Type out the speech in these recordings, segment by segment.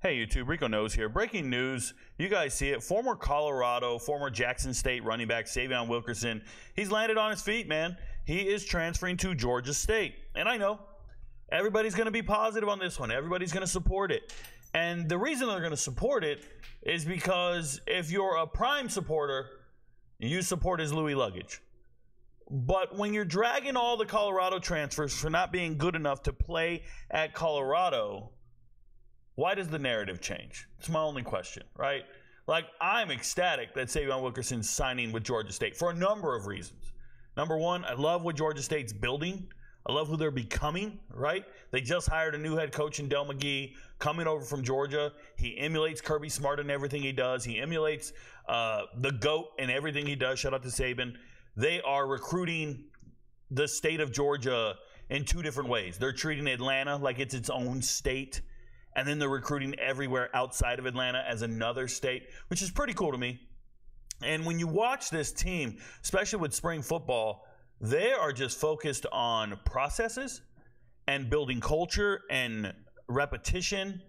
Hey YouTube, Rico Knows here. Breaking news, you guys see it. Former Colorado, former Jackson State running back Syveon Wilkerson, he's landed on his feet, man. He is transferring to Georgia State. And I know, everybody's going to be positive on this one. Everybody's going to support it. And the reason they're going to support it is because if you're a prime supporter, you support his Louis luggage. But when you're dragging all the Colorado transfers for not being good enough to play at Colorado, why does the narrative change? It's my only question, right? Like, I'm ecstatic that Syveon Wilkerson's signing with Georgia State for a number of reasons. Number one, I love what Georgia State's building. I love who they're becoming, right? They just hired a new head coach in Del McGee coming over from Georgia. He emulates Kirby Smart in everything he does. He emulates the GOAT in everything he does. Shout out to Saban. They are recruiting the state of Georgia in two different ways. They're treating Atlanta like it's its own state, and then they're recruiting everywhere outside of Atlanta as another state, which is pretty cool to me. And when you watch this team, especially with spring football, they are just focused on processes and building culture and repetition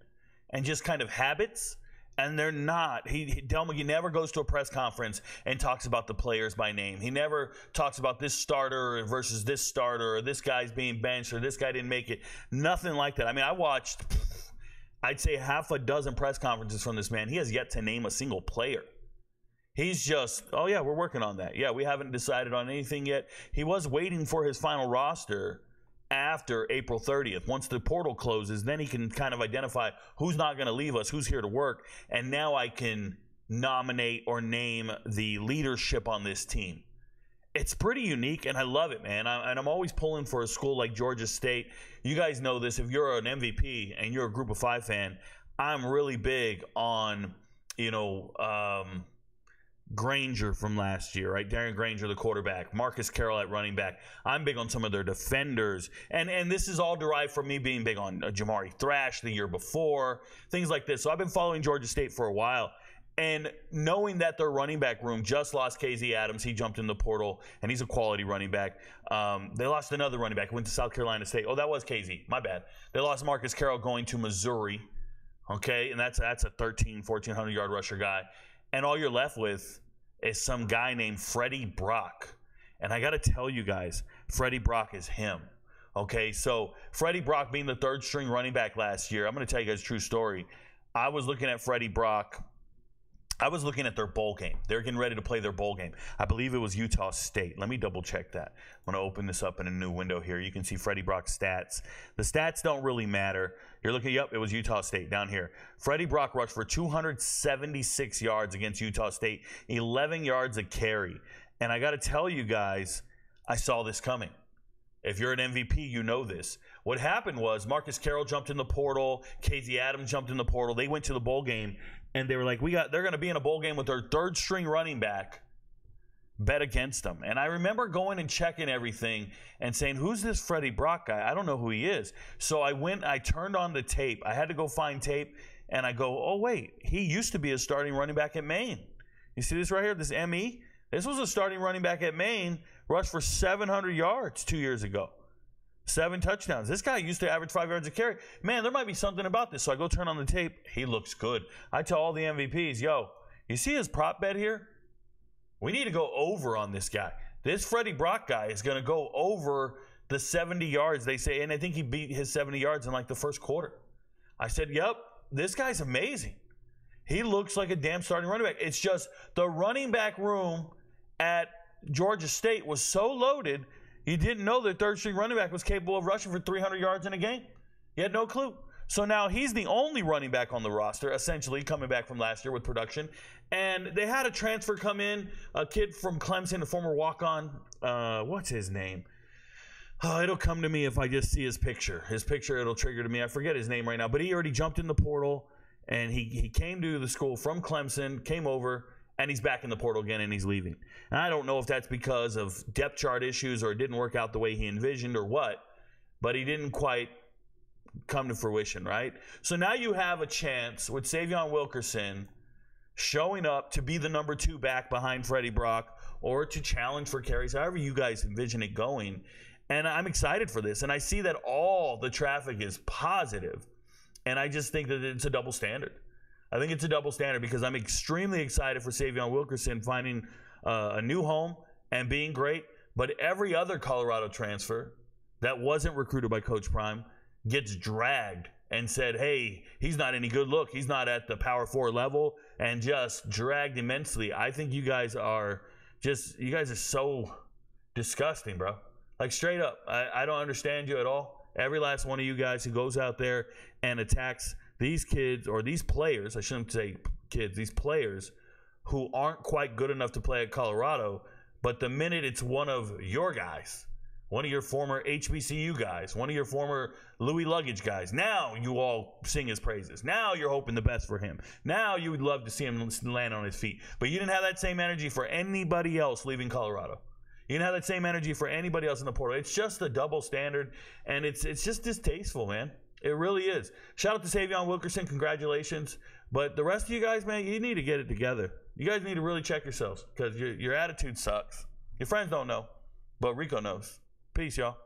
and just kind of habits. And they're not. Del McGee never goes to a press conference and talks about the players by name. He never talks about this starter versus this starter, or this guy's being benched, or this guy didn't make it. Nothing like that. I mean, I watched, I'd say, half a dozen press conferences from this man. He has yet to name a single player. He's just, oh yeah, we're working on that. Yeah, we haven't decided on anything yet. He was waiting for his final roster after April 30th. Once the portal closes, then he can kind of identify who's not going to leave us, who's here to work, and now I can nominate or name the leadership on this team. It's pretty unique, and I love it, man. I'm always pulling for a school like Georgia State. You guys know this. If you're an MVP and you're a Group of Five fan, I'm really big on, Granger from last year, right? Darren Granger, the quarterback. Marcus Carroll at running back. I'm big on some of their defenders. And this is all derived from me being big on Jamari Thrash the year before, things like this. So I've been following Georgia State for a while. And knowing that their running back room just lost KZ Adams. He jumped in the portal, and he's a quality running back. They lost another running back. Went to South Carolina State. Oh, that was KZ. My bad. They lost Marcus Carroll going to Missouri. Okay, and that's a 1,400-yard rusher guy. And all you're left with is some guy named Freddie Brock. And I got to tell you guys, Freddie Brock is him. Okay, so Freddie Brock being the third-string running back last year, I'm going to tell you guys a true story. I was looking at Freddie Brock. I was looking at their bowl game. They're getting ready to play their bowl game. I believe it was Utah State. Let me double-check that. I'm going to open this up in a new window here. You can see Freddie Brock's stats. The stats don't really matter. You're looking, yep, it was Utah State down here. Freddie Brock rushed for 276 yards against Utah State, 11 yards a carry. And I got to tell you guys, I saw this coming. If you're an MVP, you know this. What happened was Marcus Carroll jumped in the portal. KZ Adams jumped in the portal. They went to the bowl game, and they were like, they're going to be in a bowl game with their third-string running back. Bet against them. And I remember going and checking everything and saying, who's this Freddie Brock guy? I don't know who he is. So I turned on the tape. I had to go find tape, and I go, oh, wait, he used to be a starting running back at Maine. You see this right here, this ME? This was a starting running back at Maine, rushed for 700 yards 2 years ago. 7 touchdowns. This guy used to average 5 yards a carry. Man, there might be something about this. So I go turn on the tape. He looks good. I tell all the MVPs, yo, you see his prop bet here? We need to go over on this guy. This Freddie Brock guy is going to go over the 70 yards, they say, and I think he beat his 70 yards in like the first quarter. I said, yep, this guy's amazing. He looks like a damn starting running back. It's just the running back room at Georgia State was so loaded, you didn't know that third-string running back was capable of rushing for 300 yards in a game. You had no clue. So now he's the only running back on the roster, essentially, coming back from last year with production. And they had a transfer come in, a kid from Clemson, a former walk-on. What's his name? Oh, it'll come to me if I just see his picture. His picture, it'll trigger to me. I forget his name right now. But he already jumped in the portal, and he came to the school from Clemson, came over, and he's back in the portal again, and he's leaving. And I don't know if that's because of depth chart issues or it didn't work out the way he envisioned or what, but he didn't quite come to fruition, right? So now you have a chance with Syveon Wilkerson showing up to be the number 2 back behind Freddie Brock or to challenge for carries, however you guys envision it going. And I'm excited for this. And I see that all the traffic is positive And I just think that it's a double standard. I think it's a double standard because I'm extremely excited for Syveon Wilkerson finding a new home and being great. But every other Colorado transfer that wasn't recruited by Coach Prime gets dragged and said, hey, he's not any good. Look, he's not at the Power 4 level, and just dragged immensely. I think you guys are so disgusting, bro. Like, straight up. I don't understand you at all. Every last one of you guys who goes out there and attacks these kids, or these players, I shouldn't say kids, these players who aren't quite good enough to play at Colorado, but the minute it's one of your guys, one of your former HBCU guys, one of your former Louis Luggage guys, now you all sing his praises. Now you're hoping the best for him. Now you would love to see him land on his feet. But you didn't have that same energy for anybody else leaving Colorado. You didn't have that same energy for anybody else in the portal. It's just a double standard, and it's just distasteful, man. It really is. Shout out to Syveon Wilkerson. Congratulations. But the rest of you guys, man, you need to get it together. You guys need to really check yourselves because your attitude sucks. Your friends don't know, but Rico knows. Peace, y'all.